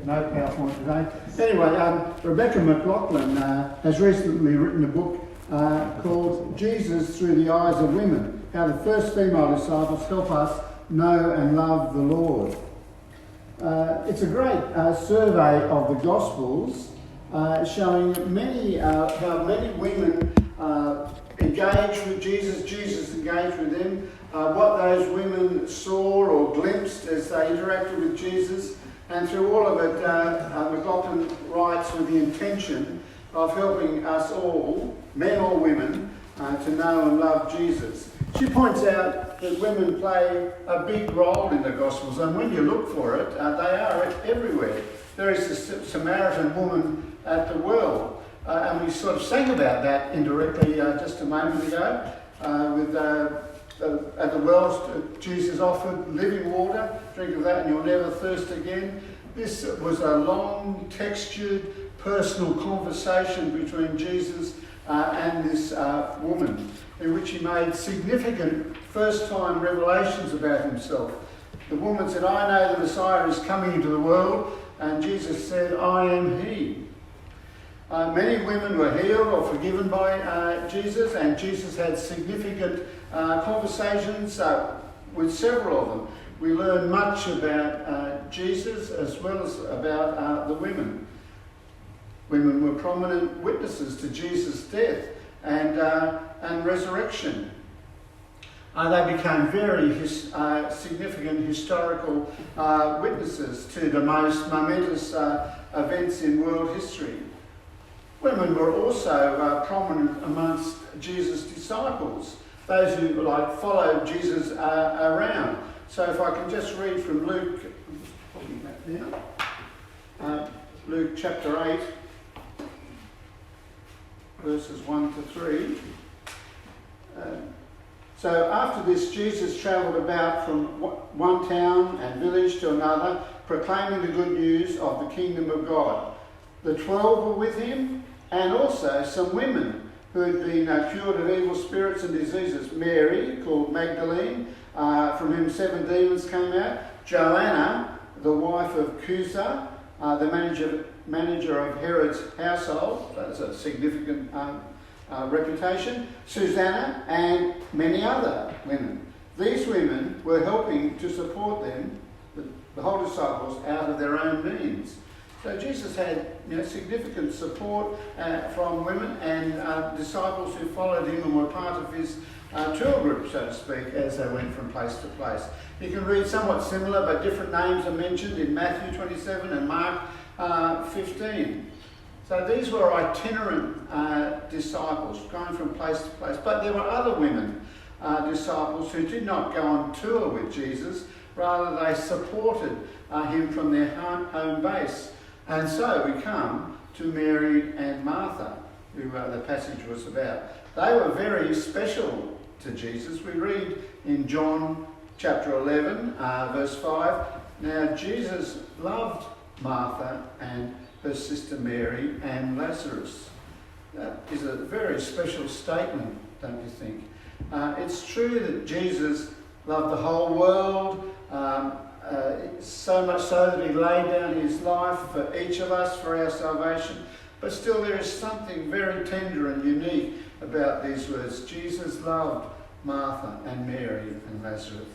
no PowerPoint today. Anyway, Rebecca McLaughlin has recently written a book called Jesus Through the Eyes of Women, how the first female disciples help us know and love the Lord. It's a great survey of the Gospels showing how many women engaged with Jesus, Jesus engaged with them, what those women saw or glimpsed as they interacted with Jesus, and through all of it, McLaughlin writes with the intention of helping us all, men or women, to know and love Jesus. She points out that women play a big role in the Gospels, and when you look for it, they are everywhere. There is the Samaritan woman at the well, and we sort of sang about that indirectly just a moment ago. At the wells, Jesus offered living water. Drink of that and you'll never thirst again. This was a long, textured, personal conversation between Jesus and this woman, in which he made significant first-time revelations about himself. The woman said, "I know the Messiah is coming into the world," and Jesus said, "I am he." Many women were healed or forgiven by Jesus, and Jesus had significant conversations with several of them. We learn much about Jesus as well as about the women. Women were prominent witnesses to Jesus' death and resurrection. They became very significant historical witnesses to the most momentous events in world history. Women were also prominent amongst Jesus' disciples, those who followed Jesus around. So if I can just read from Luke, Luke chapter 8, verses 1 to 3. So after this, Jesus travelled about from one town and village to another, proclaiming the good news of the kingdom of God. The 12 were with him, and also some women who had been cured of evil spirits and diseases. Mary, called Magdalene, from whom 7 demons came out. Joanna, the wife of Chuza, the manager of Herod's household. That's a significant reputation. Susanna, and many other women. These women were helping to support them, the whole disciples, out of their own means. So Jesus had significant support from women and disciples who followed him and were part of his tour group, so to speak, as they went from place to place. You can read somewhat similar, but different names are mentioned in Matthew 27 and Mark 15. So these were itinerant disciples going from place to place. But there were other women disciples who did not go on tour with Jesus. Rather, they supported him from their home base. And so we come to Mary and Martha, who the passage was about. They were very special to Jesus. We read in John chapter 11, verse 5, "Now Jesus loved Martha and her sister Mary and Lazarus." That is a very special statement, don't you think? It's true that Jesus loved the whole world, so much so that he laid down his life for each of us for our salvation. But still there is something very tender and unique about these words. Jesus loved Martha and Mary and Lazarus.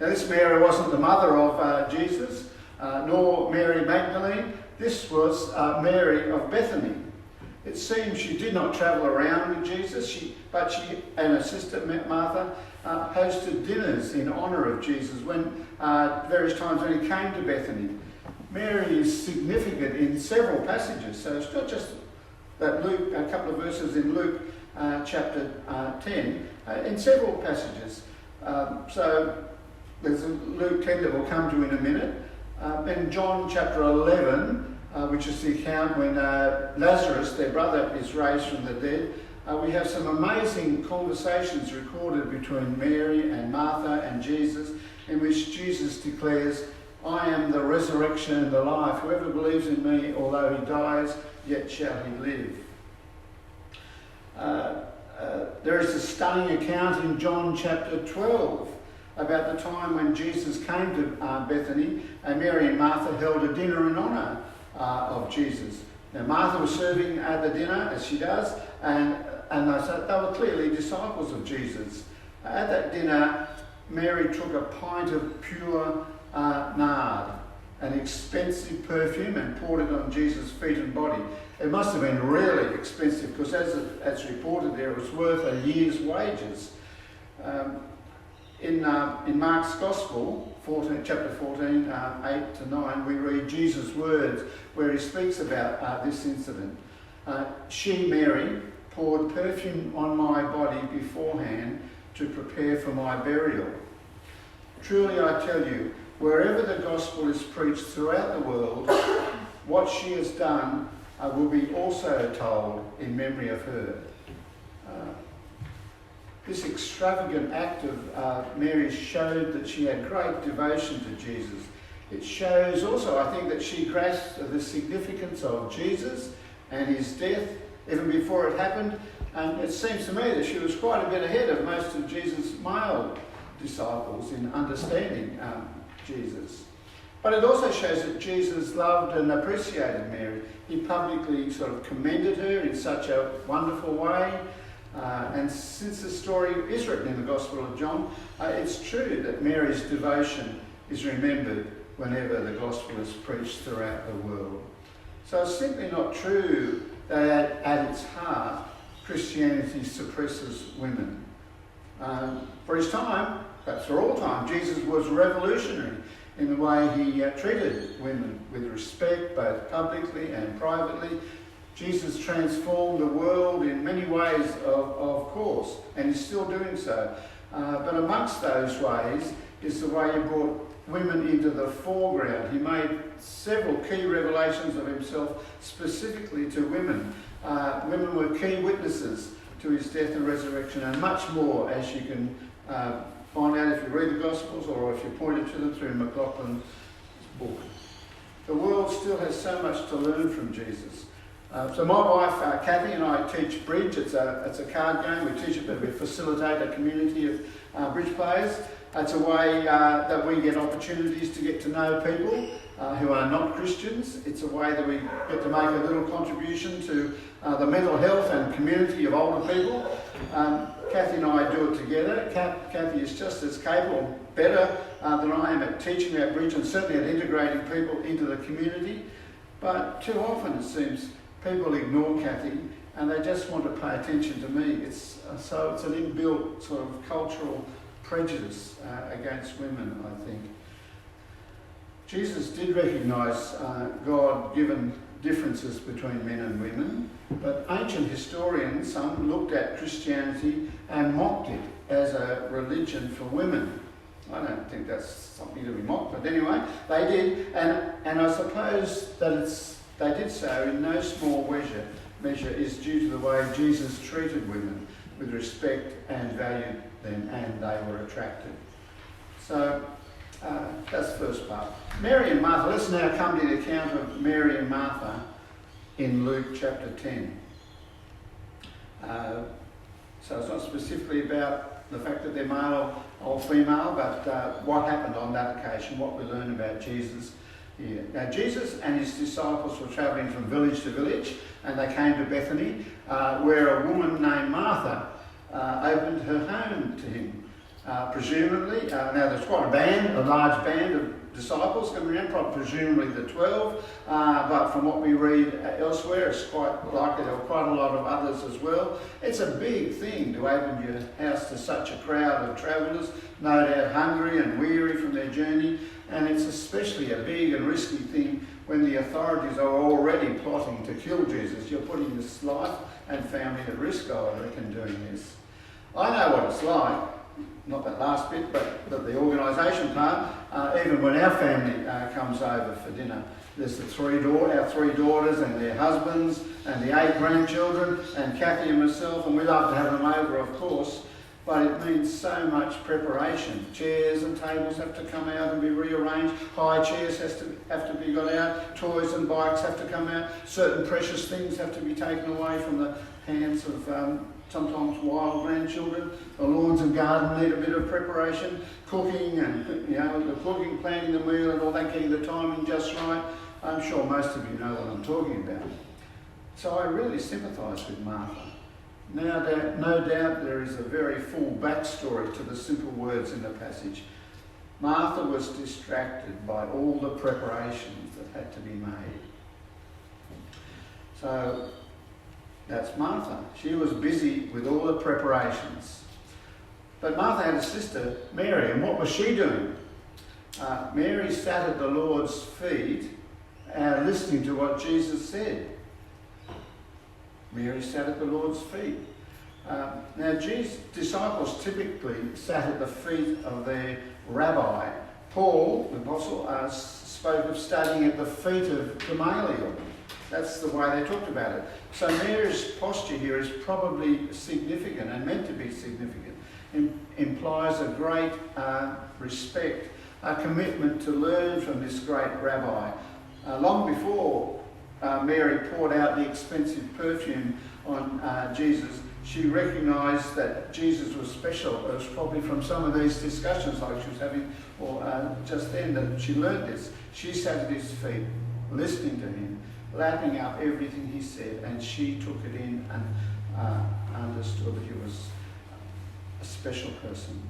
Now this Mary wasn't the mother of Jesus, nor Mary Magdalene. This was Mary of Bethany. It seems she did not travel around with Jesus, but she and her sister Martha hosted dinners in honour of Jesus when various times when he came to Bethany. Mary is significant in several passages, so it's not just that Luke, a couple of verses in Luke chapter 10, in several passages. So there's Luke 10 that we'll come to in a minute. In John chapter 11, which is the account when Lazarus, their brother, is raised from the dead, we have some amazing conversations recorded between Mary and Martha and Jesus, in which Jesus declares, "I am the resurrection and the life. Whoever believes in me, although he dies, yet shall he live." There is a stunning account in John chapter 12 about the time when Jesus came to Bethany, and Mary and Martha held a dinner in honour of Jesus. Now Martha was serving at the dinner, as she does, and they were clearly disciples of Jesus. At that dinner, Mary took a pint of pure nard, an expensive perfume, and poured it on Jesus' feet and body. It must have been really expensive, because as reported there, it was worth a year's wages. In Mark's Gospel, chapter 14, 8 to 9, we read Jesus' words where he speaks about this incident. She, Mary, poured perfume on my body beforehand to prepare for my burial. Truly I tell you, wherever the gospel is preached throughout the world, what she has done will be also told in memory of her. This extravagant act of Mary's showed that she had great devotion to Jesus. It shows also, I think, that she grasped the significance of Jesus and his death even before it happened. And it seems to me that she was quite a bit ahead of most of Jesus' male disciples in understanding Jesus. But it also shows that Jesus loved and appreciated Mary. He publicly sort of commended her in such a wonderful way. And since the story is written in the Gospel of John, it's true that Mary's devotion is remembered whenever the Gospel is preached throughout the world. So it's simply not true that at its heart, Christianity suppresses women. For his time, perhaps for all time, Jesus was revolutionary in the way he treated women with respect, both publicly and privately. Jesus transformed the world in many ways, of course, and is still doing so. But amongst those ways is the way he brought women into the foreground. He made several key revelations of himself specifically to women. Women were key witnesses to his death and resurrection, and much more, as you can find out if you read the Gospels or if you pointed to them through McLaughlin's book. The world still has so much to learn from Jesus. So my wife, Kathy, and I teach bridge. It's a card game. We teach it, but we facilitate a community of bridge players. It's a way that we get opportunities to get to know people who are not Christians. It's a way that we get to make a little contribution to the mental health and community of older people. Kathy and I do it together. Kathy is just as capable, better than I am at teaching our bridge and certainly at integrating people into the community. But too often it seems people ignore Kathy and they just want to pay attention to me. It's an inbuilt sort of cultural prejudice against women, I think. Jesus did recognise God-given differences between men and women, but ancient historians, some looked at Christianity and mocked it as a religion for women. I don't think that's something to be mocked, but anyway, they did, and I suppose that they did so in no small measure is due to the way Jesus treated women with respect and valued them, and they were attracted. So that's the first part. Mary and Martha. Let's now come to the account of Mary and Martha in Luke chapter 10. So it's not specifically about the fact that they're male or female, but what happened on that occasion, what we learn about Jesus here. Now Jesus and his disciples were travelling from village to village, and they came to Bethany, where a woman named Martha opened her home to him. Presumably, now there's quite a large band of disciples coming around, presumably the 12, but from what we read elsewhere, it's quite likely there were quite a lot of others as well. It's a big thing to open your house to such a crowd of travellers, no doubt hungry and weary from their journey, and it's especially a big and risky thing when the authorities are already plotting to kill Jesus. You're putting his life and family at risk, I reckon, doing this. I know what it's like. Not that last bit, but the organisation part. Even when our family comes over for dinner, there's our three daughters and their husbands and the 8 grandchildren and Kathy and myself, and we love to have them over, of course. But it means so much preparation. Chairs and tables have to come out and be rearranged. High chairs have to be got out. Toys and bikes have to come out. Certain precious things have to be taken away from the hands of sometimes wild grandchildren. The lawns and garden need a bit of preparation, cooking and, the cooking, planning the meal and all that, getting the timing just right. I'm sure most of you know what I'm talking about. So I really sympathise with Martha. Now, no doubt there is a very full backstory to the simple words in the passage. Martha was distracted by all the preparations that had to be made. So that's Martha. She was busy with all the preparations. But Martha had a sister, Mary, and what was she doing? Mary sat at the Lord's feet listening to what Jesus said. Mary sat at the Lord's feet. Now, Jesus' disciples typically sat at the feet of their rabbi. Paul, the apostle, spoke of studying at the feet of Gamaliel. That's the way they talked about it. So Mary's posture here is probably significant and meant to be significant. Implies a great respect, a commitment to learn from this great rabbi. Long before Mary poured out the expensive perfume on Jesus, she recognised that Jesus was special. It was probably from some of these discussions like she was having just then that she learned this. She sat at his feet, listening to him, lapping up everything he said, and she took it in and understood that he was a special person.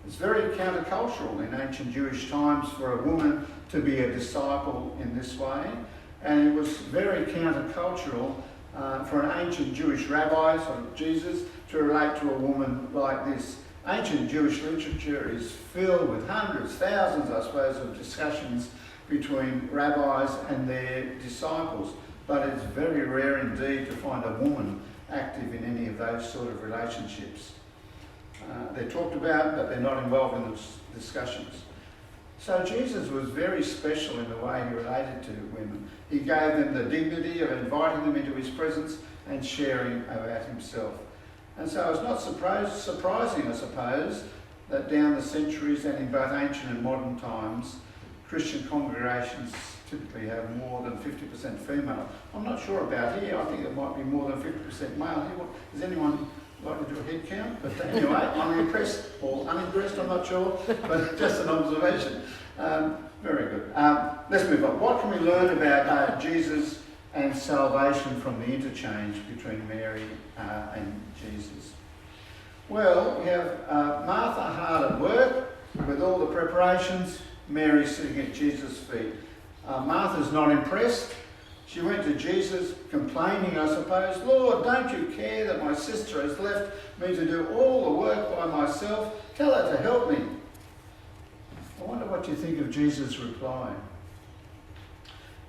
It's very countercultural in ancient Jewish times for a woman to be a disciple in this way, and it was very countercultural for an ancient Jewish rabbi, so Jesus, to relate to a woman like this. Ancient Jewish literature is filled with hundreds, thousands, I suppose, of discussions between rabbis and their disciples, but it's very rare indeed to find a woman active in any of those sort of relationships. They're talked about, but they're not involved in those discussions. So Jesus was very special in the way he related to women. He gave them the dignity of inviting them into his presence and sharing about himself. And so it's not surprising, I suppose, that down the centuries and in both ancient and modern times, Christian congregations typically have more than 50% female. I'm not sure about here. I think it might be more than 50% male. Does anyone like to do a head count? But anyway, I'm impressed or unimpressed, I'm not sure, but just an observation. Very good. Let's move on. What can we learn about Jesus and salvation from the interchange between Mary and Jesus? Well, we have Martha hard at work with all the preparations, Mary sitting at Jesus' feet. Martha's not impressed. She went to Jesus complaining, I suppose, "Lord, don't you care that my sister has left me to do all the work by myself? Tell her to help me." I wonder what you think of Jesus' reply.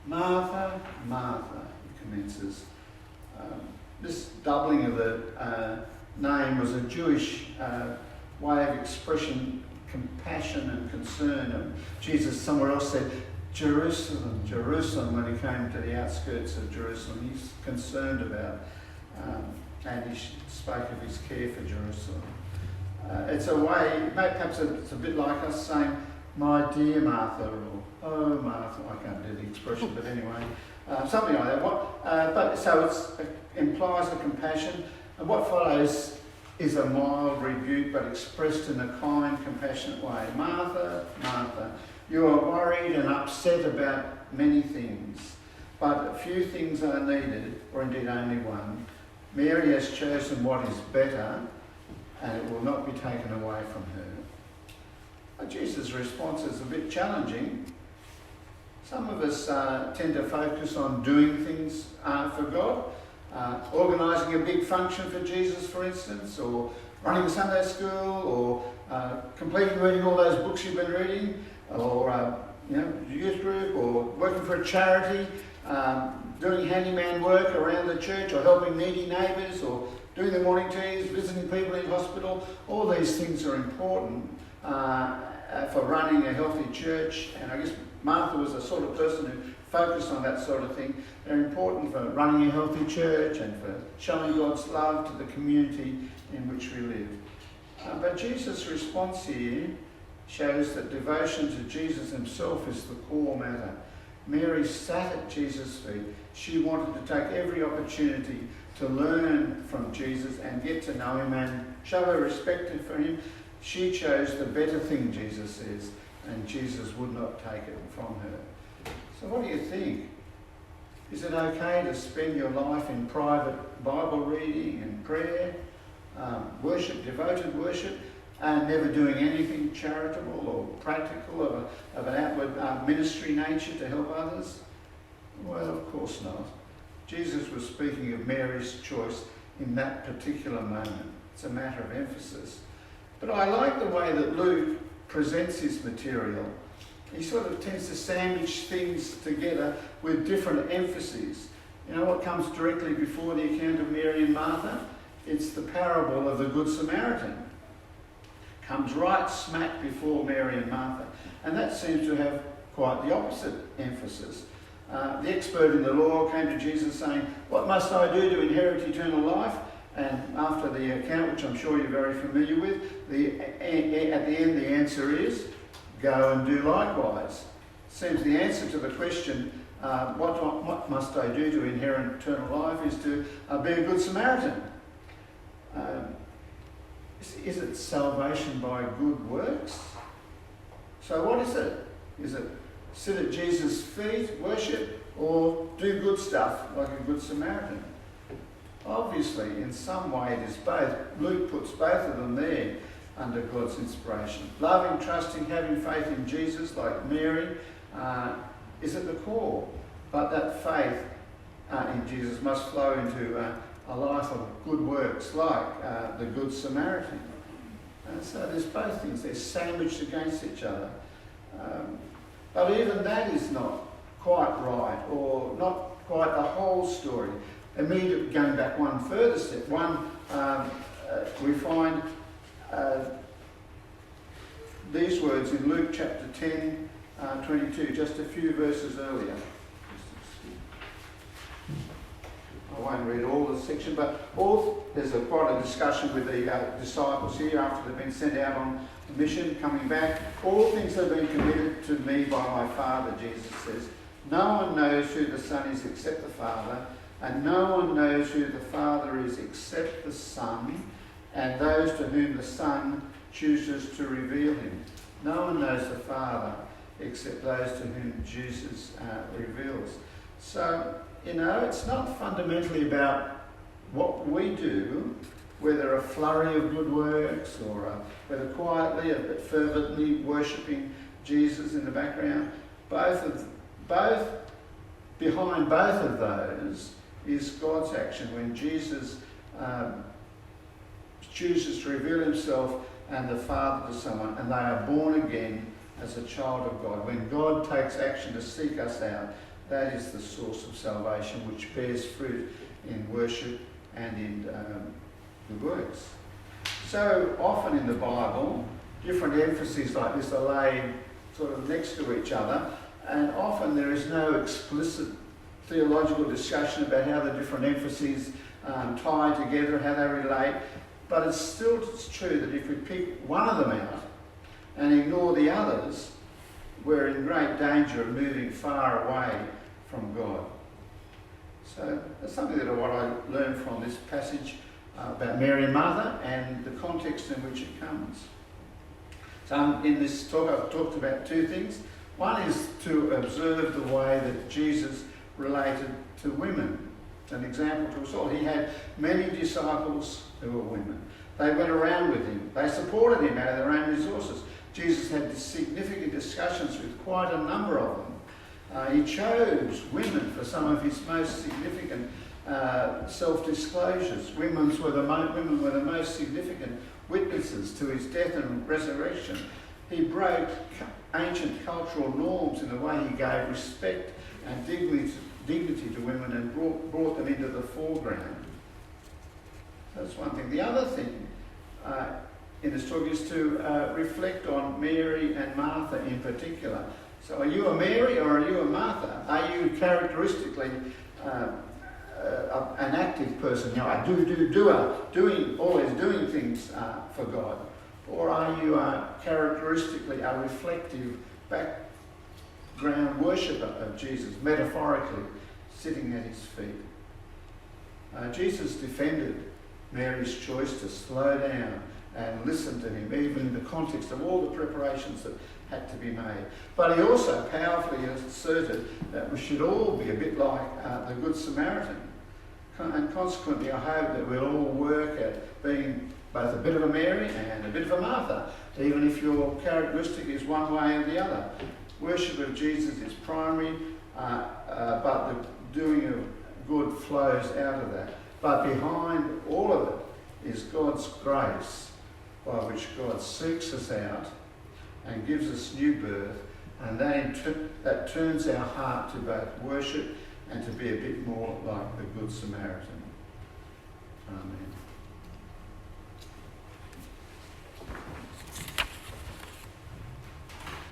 "Martha, Martha," he commences. This doubling of the name was a Jewish way of expressing compassion and concern. And Jesus somewhere else said, "Jerusalem, Jerusalem," when he came to the outskirts of Jerusalem. He's concerned about, and he spoke of his care for Jerusalem. It's a way, perhaps it's a bit like us saying, "My dear Martha," or "Oh Martha," I can't do the expression, but anyway, something like that. So it implies a compassion, and what follows is a mild rebuke, but expressed in a kind, compassionate way. "Martha, Martha, you are worried and upset about many things, but a few things are needed, or indeed only one. Mary has chosen what is better, and it will not be taken away from her." Jesus' response is a bit challenging. Some of us tend to focus on doing things for God, organising a big function for Jesus, for instance, or running a Sunday school, or completing reading all those books you've been reading, or youth group, or working for a charity, doing handyman work around the church, or helping needy neighbours, or doing the morning teas, visiting people in hospital. All these things are important for running a healthy church, and I guess Martha was the sort of person who focused on that sort of thing. They're important for running a healthy church and for showing God's love to the community in which we live. But Jesus' response here shows that devotion to Jesus himself is the core matter. Mary sat at Jesus' feet. She wanted to take every opportunity to learn from Jesus and get to know him and show her respect for him. She chose the better thing, Jesus says, and Jesus would not take it from her. So what do you think? Is it okay to spend your life in private Bible reading and prayer, worship, devoted worship, and never doing anything charitable or practical of an outward ministry nature to help others? Well, of course not. Jesus was speaking of Mary's choice in that particular moment. It's a matter of emphasis. But I like the way that Luke presents his material. He sort of tends to sandwich things together with different emphases. You know what comes directly before the account of Mary and Martha? It's the parable of the Good Samaritan. Comes right smack before Mary and Martha. And that seems to have quite the opposite emphasis. The expert in the law came to Jesus saying, "What must I do to inherit eternal life?" And after the account, which I'm sure you're very familiar with, at the end the answer is, "Go and do likewise." Seems the answer to the question, what must I do to inherit eternal life, is to be a good Samaritan. Is it salvation by good works? So what is it? Is it sit at Jesus' feet, worship, or do good stuff like a good Samaritan? Obviously, in some way it is both. Luke puts both of them there under God's inspiration. Loving, trusting, having faith in Jesus, like Mary, is at the core. But that faith in Jesus must flow into a life of good works, like the Good Samaritan. And so there's both things. They're sandwiched against each other. But even that is not quite right, or not quite the whole story. Immediately going back one further step, we find these words in Luke chapter 10, 22, just a few verses earlier. I won't read all the section, but there's quite a discussion with the disciples here after they've been sent out on the mission, coming back. "All things have been committed to me by my Father," Jesus says. "No one knows who the Son is except the Father, and no one knows who the Father is except the Son, and those to whom the Son chooses to reveal him." No one knows the Father except those to whom Jesus reveals. So, it's not fundamentally about what we do, whether a flurry of good works or whether quietly but fervently worshipping Jesus in the background. Behind both of those is God's action when Jesus chooses to reveal himself and the Father to someone, and they are born again as a child of God. When God takes action to seek us out, that is the source of salvation, which bears fruit in worship and in good works. So often in the Bible, different emphases like this are laid sort of next to each other, and often there is no explicit theological discussion about how the different emphases tie together, how they relate. But it's true that if we pick one of them out and ignore the others, we're in great danger of moving far away from God. So that's something that what I learned from this passage about Mary and Martha and the context in which it comes. So in this talk I've talked about two things. One is to observe the way that Jesus related to women. It's an example to us all. He had many disciples who were women. They went around with him. They supported him out of their own resources. Jesus had significant discussions with quite a number of them. He chose women for some of his most significant self-disclosures. Women were the most significant witnesses to his death and resurrection. He broke ancient cultural norms in the way he gave respect and dignity to women and brought them into the foreground. That's one thing. The other thing in this talk is to reflect on Mary and Martha in particular. So are you a Mary or are you a Martha? Are you characteristically an active person? Always doing things for God? Or are you characteristically a reflective, ground worshipper of Jesus, metaphorically sitting at his feet. Jesus defended Mary's choice to slow down and listen to him, even in the context of all the preparations that had to be made. But he also powerfully asserted that we should all be a bit like the Good Samaritan. And consequently, I hope that we'll all work at being both a bit of a Mary and a bit of a Martha, even if your characteristic is one way or the other. Worship of Jesus is primary, but the doing of good flows out of that. But behind all of it is God's grace, by which God seeks us out and gives us new birth, and that turns our heart to both worship and to be a bit more like the Good Samaritan. Amen.